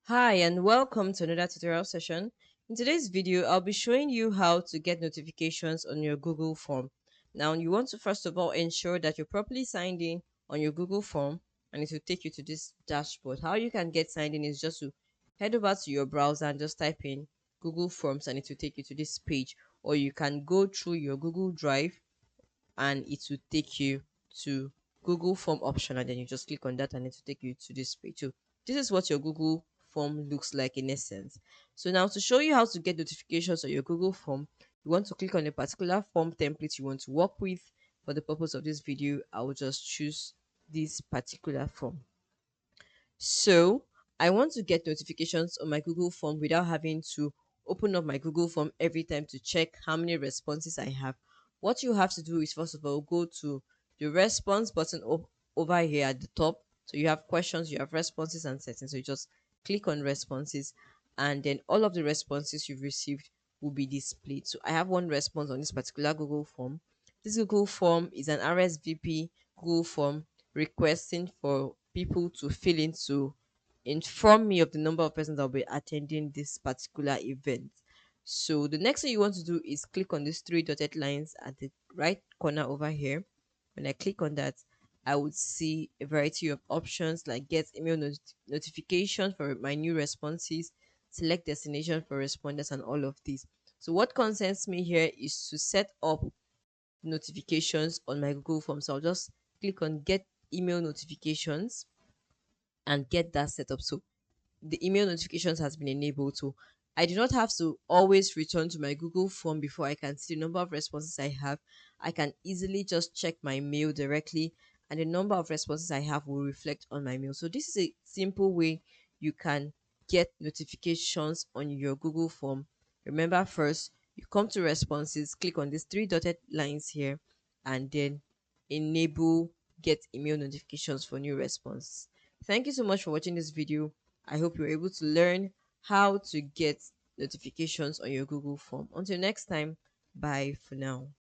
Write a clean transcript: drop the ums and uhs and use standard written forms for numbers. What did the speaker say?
Hi and welcome to another tutorial session. In today's video, I'll be showing you how to get notifications on your Google form. Now, you want to first of all ensure that you're properly signed in on your Google form and it will take you to this dashboard. How you can get signed in is just to head over to your browser and just type in Google Forms and it will take you to this page, or you can go through your Google Drive and it will take you to Google Form option, and then you just click on that and it will take you to this page. So this is what your Google Form looks like in essence. So now to show you how to get notifications on your Google Form, you want to click on a particular form template you want to work with. For the purpose of this video, I will just choose this particular form. So I want to get notifications on my Google Form without having to open up my Google Form every time to check how many responses I have. What you have to do is first of all go to the response button over here at the top. So you have questions, you have responses and settings. So you just click on responses, and then all of the responses you've received will be displayed. So I have one response on this particular Google Form. This Google Form is an RSVP Google Form requesting for people to fill in to inform me of the number of persons that will be attending this particular event. So the next thing you want to do is click on these three dotted lines at the right corner over here. When I click on that, I would see a variety of options like get email notifications for my new responses, select destination for responders, and all of these. So what concerns me here is to set up notifications on my Google Form. So I'll just click on get email notifications and get that set up. So the email notifications has been enabled. So I do not have to always return to my Google Form before I can see the number of responses I have. I can easily just check my mail directly, and the number of responses I have will reflect on my mail. So this is a simple way you can get notifications on your Google Form. Remember, first you come to responses, click on these three dotted lines here, and then enable get email notifications for new response. Thank you so much for watching this video. I hope you're able to learn how to get notifications on your Google form. Until next time, bye for now.